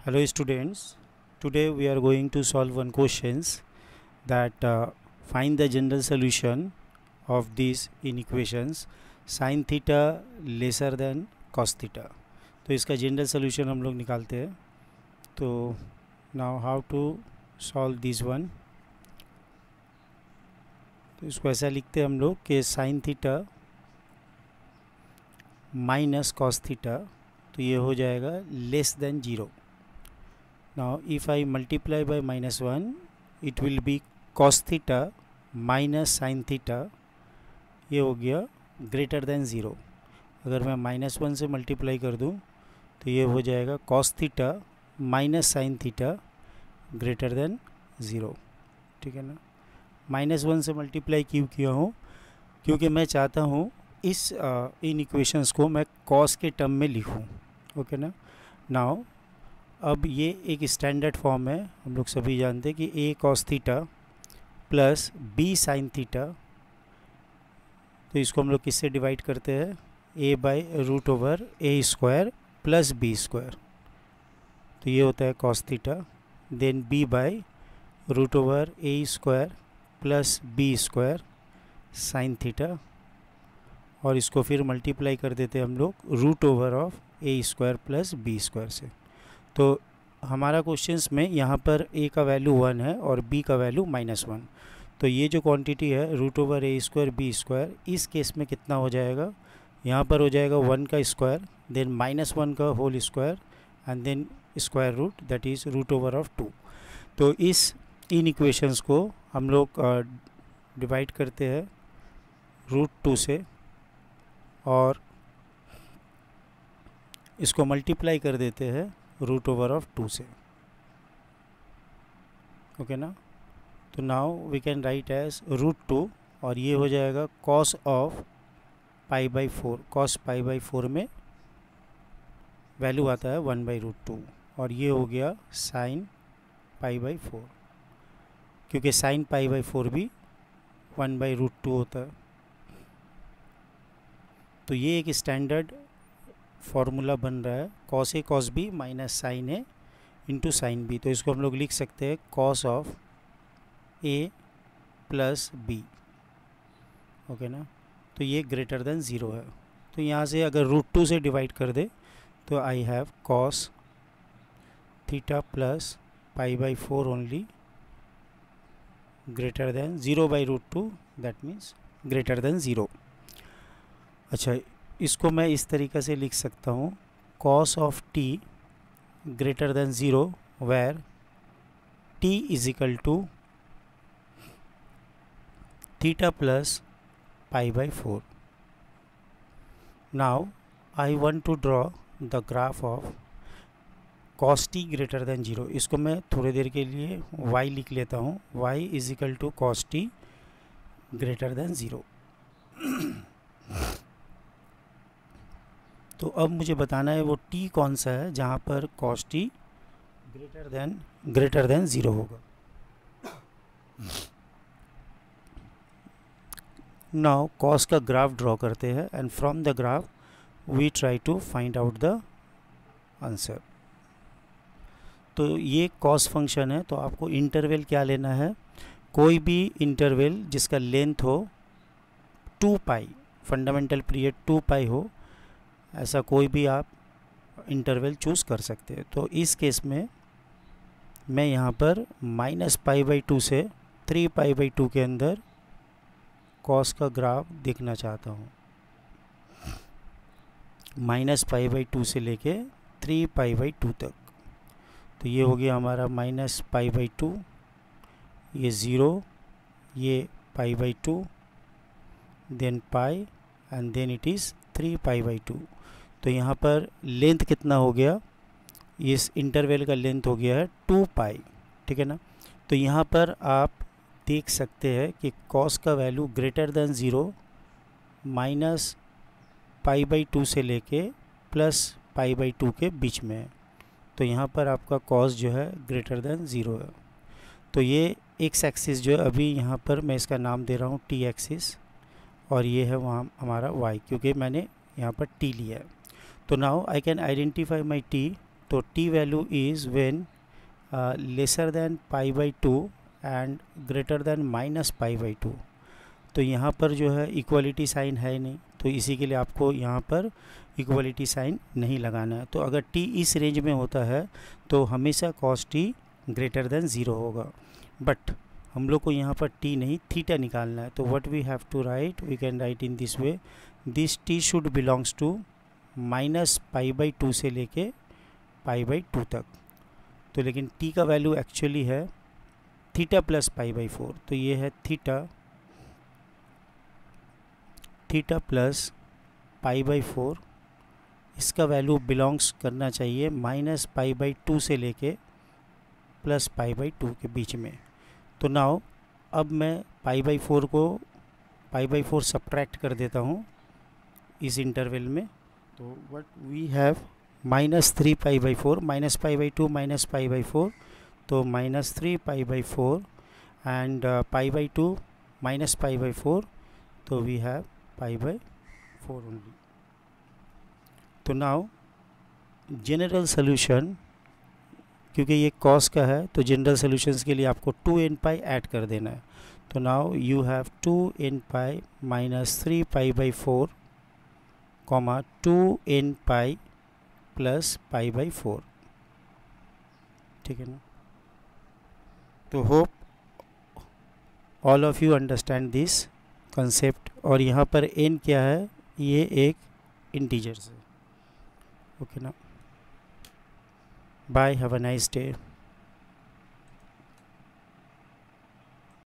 Hello students, today we are going to solve one questions that find the general solution of these inequations sin theta lesser than cos theta. तो इसका general solution हम लोग निकालते हैं. तो now how to solve this one. तो इसको ऐसा लिखते हैं हम लोग कि sin theta minus cos theta, तो ये हो जाएगा less than zero. Now if I multiply by -1 it will be cos theta minus sin theta. ये हो गया ग्रेटर देन ज़ीरो. अगर मैं -1 से मल्टीप्लाई कर दूँ तो ये हो जाएगा cos theta minus sine theta greater than zero. ठीक है ना. -1 से मल्टीप्लाई क्यों किया हूँ? क्योंकि मैं चाहता हूँ इस इन इक्वेशंस को मैं cos के टर्म में लिखूँ. ओके ना. नाउ अब ये एक स्टैंडर्ड फॉर्म है, हम लोग सभी जानते हैं कि a cos theta plus b sin theta. तो इसको हम लोग किससे डिवाइड करते हैं? a by root over a square plus b square. तो ये होता है cos theta. Then b by root over a square plus b square sin theta. और इसको फिर मल्टीप्लाई कर देते हैं हम लोग root over of a square plus b square से. तो हमारा क्वेश्चंस में यहाँ पर a का वैल्यू 1 है और b का वैल्यू -1. तो ये जो क्वांटिटी है root over a square b square, इस केस में कितना हो जाएगा? यहाँ पर हो जाएगा 1 का स्क्वायर, देन -1 का whole square and then square root, that is root over of 2. तो इन इक्वेशंस को हम लोग डिवाइड करते हैं रूट 2 से और इसको मल्टीप्लाई कर देते हैं रूट ओवर ऑफ 2 से. ओके ना. तो now we can write as root 2 और ये हो जाएगा cos of pi by 4. Cos pi by 4 में वैल्यू आता है 1 बाई रूट 2 और ये हो गया साइन पाई बाई 4, क्योंकि साइन पाई बाई 4 भी 1 बाई रूट 2 होता है. तो ये एक स्टैंडर्ड फॉर्मूला बन रहा है cos A cos B minus sine A into sine B. तो इसको हम लोग लिख सकते हैं cos of A plus B. Okay ना. तो ये ग्रेटर देन ज़ीरो है. तो यहाँ से अगर रूट 2 से डिवाइड कर दे तो I have cos theta plus pi by 4 only greater than zero by root 2, that means greater than zero. अच्छा, इसको मैं इस तरीक़े से लिख सकता हूँ cos of T greater than zero where T is equal to theta plus pi by 4. Now I want to draw the graph of cos T greater than zero. इसको मैं थोड़ी देर के लिए y लिख लेता हूँ. y is equal to cos T greater than zero. तो अब मुझे बताना है वो t कौन सा है जहाँ पर cos t greater than zero होगा. नाउ cos का ग्राफ ड्रॉ करते हैं and from the graph we try to find out the answer. तो ये cos फंक्शन है, तो आपको इंटरवल क्या लेना है? कोई भी इंटरवल जिसका लेंथ हो 2 पाई, फंडामेंटल पीरियड 2 पाई हो, ऐसा कोई भी आप इंटरवल चूज़ कर सकते हैं. तो इस केस में मैं यहाँ पर -π/2 से 3π/2 के अंदर कॉस का ग्राफ देखना चाहता हूँ. -π/2 से लेके 3π/2 तक. तो ये हो गया हमारा -π/2, ये ज़ीरो, ये π/2, then pi and then it is 3π/2. तो यहाँ पर लेंथ कितना हो गया? इस इंटरवल का लेंथ हो गया है 2 पाई. ठीक है ना. तो यहाँ पर आप देख सकते हैं कि कॉस का वैल्यू ग्रेटर देन ज़ीरो -π/2 से लेके +π/2 के बीच में है. तो यहाँ पर आपका कॉस जो है ग्रेटर देन ज़ीरो है. तो ये एक्स एक्सिस जो है, अभी यहाँ पर मैं इसका नाम दे रहा हूँ टी एक्सिस, और ये है वहाँ हमारा y, क्योंकि मैंने यहाँ पर t लिया है. तो now I can identify my t तो T value is when lesser than pi by 2 and greater than minus pi by 2। तो यहाँ पर जो है इक्वलिटी साइन है नहीं, तो इसी के लिए आपको यहाँ पर इक्वलिटी साइन नहीं लगाना है। तो अगर t इस रेंज में होता है तो हमेशा cos t ग्रेटर देन 0 होगा, बट हम लोग को यहाँ पर t नहीं थीटा निकालना है। तो what we have to write, we can write in this way, this t should belongs to minus pi by 2 से लेके पाई बाई 2 तक। तो लेकिन t का वैल्यू एक्चुअली है थीटा प्लस पाई बाई 4, तो ये है थीटा प्लस पाई बाई 4। इसका वैल्यू बिलोंग्स करना चाहिए माइनस पाई बाई 2 से लेके प्लस पाई बाई 2 के बीच में। तो नाउ अब मैं पाई बाई 4 को पाई बाई 4 सब्ट्रैक्ट कर देता हूँ इस इंटरवल में। तो what we have minus 3 pi by 4, minus pi by 2 minus pi by 4, तो minus 3 pi by 4 and pi by 2 minus pi by 4, तो we have pi by 4 only. तो नाउ जनरल सोल्यूशन, क्योंकि ये कॉस का है तो जनरल सोल्यूशंस के लिए आपको 2n पाई ऐड कर देना है। तो now you have 2n pi minus 3 pi by 4 comma 2n pi plus pi by 4, ठीक है ना। तो hope all of you understand this concept. और यहाँ पर n क्या है, ये एक इंटीजर है, ओके ना। Bye, have a nice day.